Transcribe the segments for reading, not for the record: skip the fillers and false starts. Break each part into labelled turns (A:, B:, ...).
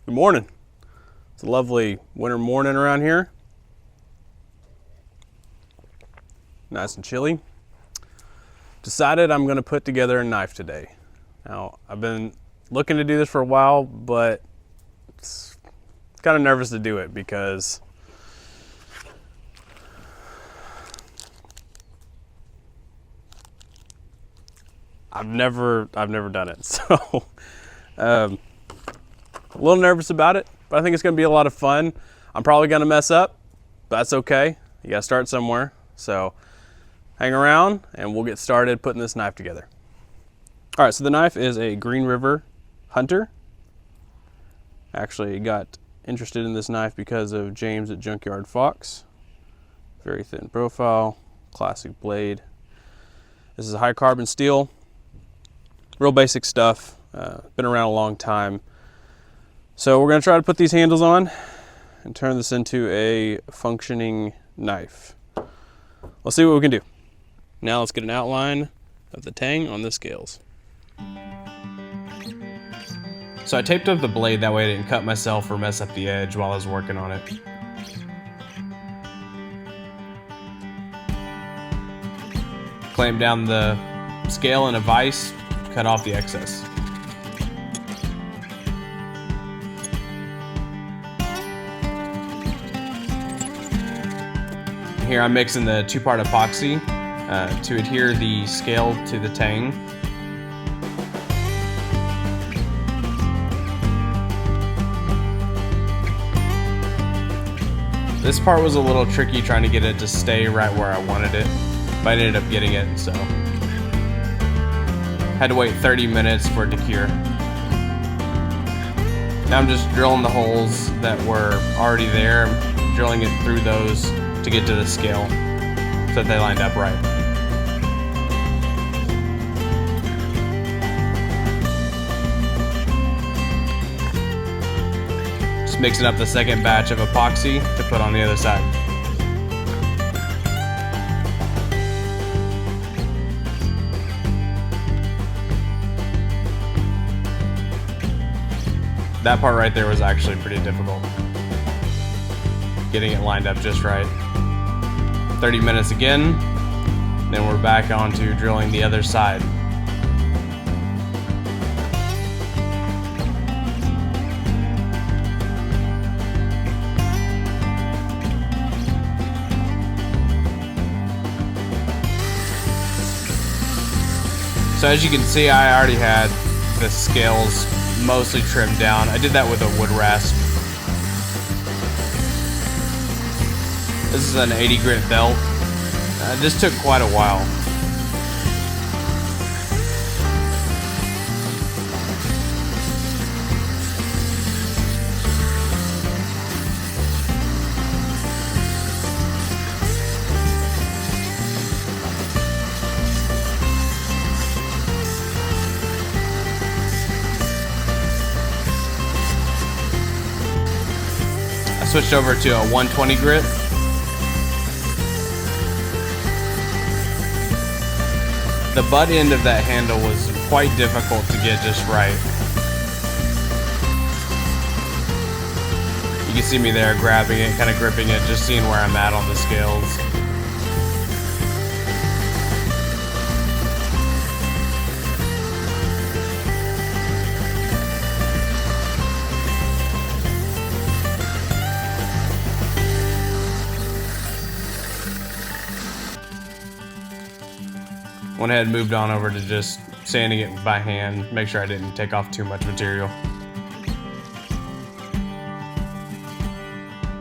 A: Good morning. It's a lovely winter morning around here. Nice and chilly. Decided I'm going to put together a knife today. Now, I've been looking to do this for a while, but it's kind of nervous to do it because I've never done it. So, a little nervous about it, but I think it's going to be a lot of fun. I'm probably going to mess up, but that's okay. You got to start somewhere. So hang around and we'll get started putting this knife together. All right, so the knife is a Green River Hunter. Actually got interested in this knife because of James at Junkyard Fox. Very thin profile, classic blade. This is a high carbon steel. Real basic stuff. Been around a long time. So we're going to try to put these handles on and turn this into a functioning knife. Let's see what we can do. Now let's get an outline of the tang on the scales. So I taped up the blade, that way I didn't cut myself or mess up the edge while I was working on it. Clamp down the scale in a vise, cut off the excess. Here I'm mixing the 2-part epoxy to adhere the scale to the tang. This part was a little tricky trying to get it to stay right where I wanted it, but I ended up getting it, so had to wait 30 minutes for it to cure. Now I'm just drilling the holes that were already there, drilling it through those to get to the scale so that they lined up right. Just mixing up the second batch of epoxy to put on the other side. That part right there was actually pretty difficult. Getting it lined up just right. 30 minutes again, then we're back on to drilling the other side. So as you can see, I already had the scales mostly trimmed down. I did that with a wood rasp. This is an 80 grit belt. This took quite a while. I switched over to a 120 grit. The butt end of that handle was quite difficult to get just right. You can see me there grabbing it, kind of gripping it, just seeing where I'm at on the scales. Went ahead and moved on over to just sanding it by hand, make sure I didn't take off too much material.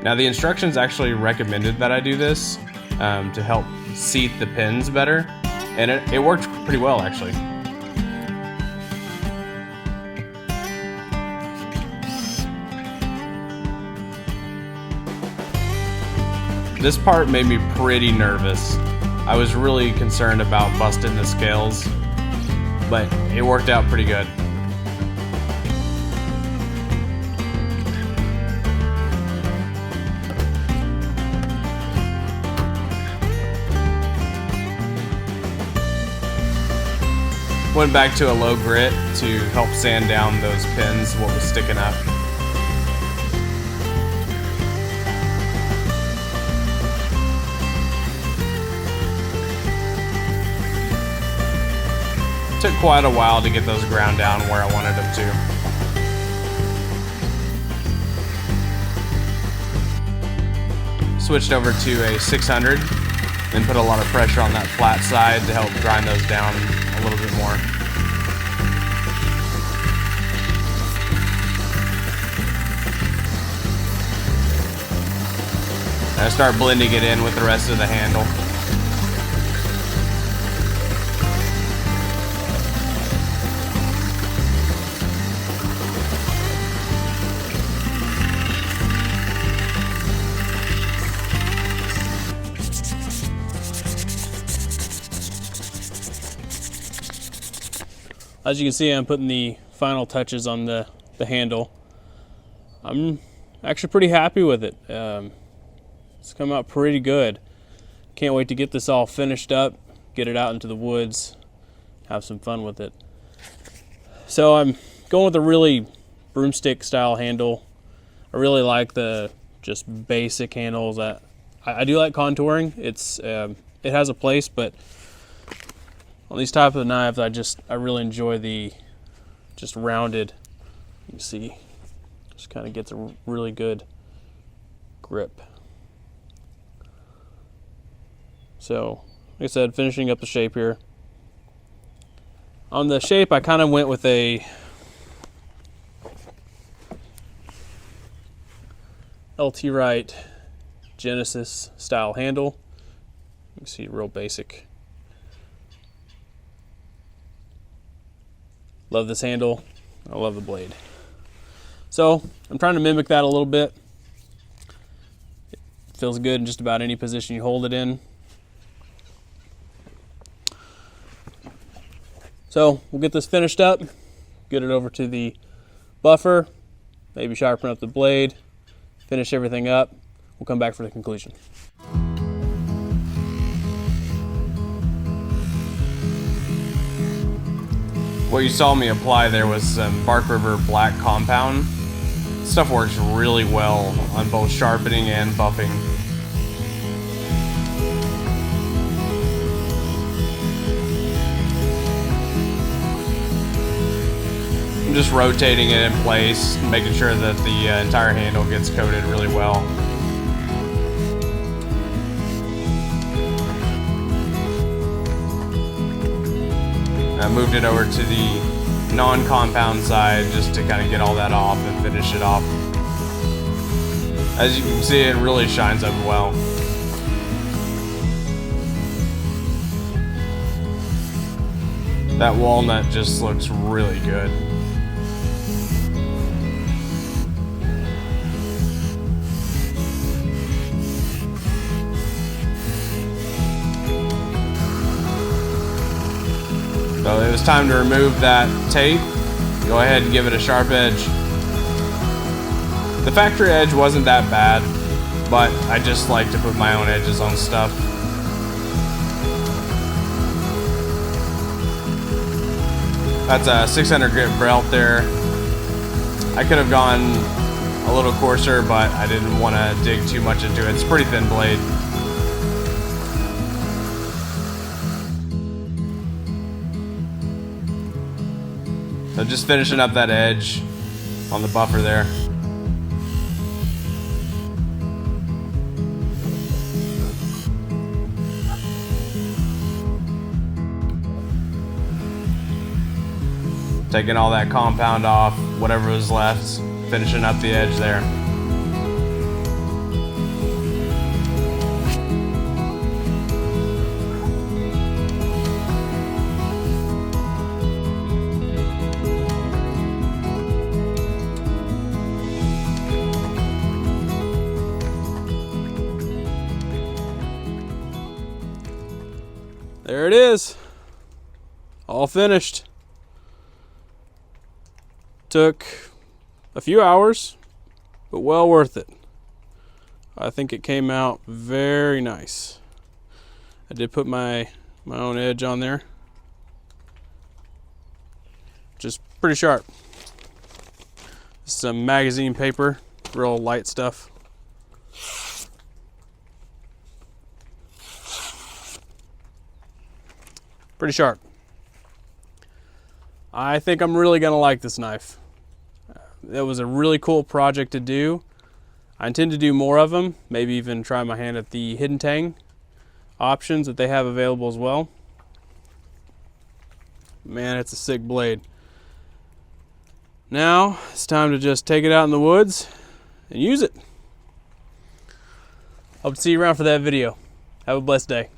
A: Now the instructions actually recommended that I do this to help seat the pins better, and it worked pretty well actually. This part made me pretty nervous. I was really concerned about busting the scales, but it worked out pretty good. Went back to a low grit to help sand down those pins, what was sticking up. quite a while to get those ground down where I wanted them to. Switched over to a 600, then put a lot of pressure on that flat side to help grind those down a little bit more. And I start blending it in with the rest of the handle. As you can see, I'm putting the final touches on the handle. I'm actually pretty happy with it. It's come out pretty good. Can't wait to get this all finished up, get it out into the woods, have some fun with it. So I'm going with a really broomstick style handle. I really like the just basic handles. I do like contouring. It has a place, but on these type of knives, I really enjoy the just rounded. You can see, just kind of gets a really good grip. So, like I said, finishing up the shape here. On the shape, I kind of went with a LT Wright Genesis style handle. You can see real basic. Love this handle. I love the blade. So I'm trying to mimic that a little bit. It feels good in just about any position you hold it in. So we'll get this finished up, get it over to the buffer, maybe sharpen up the blade, finish everything up. We'll come back for the conclusion. What you saw me apply there was some Bark River Black Compound. This stuff works really well on both sharpening and buffing. I'm just rotating it in place, making sure that the entire handle gets coated really well. I moved it over to the non-compound side just to kind of get all that off and finish it off. As you can see, it really shines up well. That walnut just looks really good. So it was time to remove that tape. Go ahead and give it a sharp edge. The factory edge wasn't that bad, but I just like to put my own edges on stuff. That's a 600 grit belt there. I could have gone a little coarser, but I didn't want to dig too much into it. It's a pretty thin blade. So just finishing up that edge on the buffer there. Taking all that compound off, whatever was left, finishing up the edge there. There it is, all finished. Took a few hours, but well worth it. I think it came out very nice. I did put my own edge on there, just pretty sharp. Some magazine paper, real light stuff. Pretty sharp. I think I'm really gonna like this knife. It was a really cool project to do. I intend to do more of them, maybe even try my hand at the hidden tang options that they have available as well. Man, it's a sick blade. Now it's time to just take it out in the woods and use it. Hope to see you around for that video. Have a blessed day.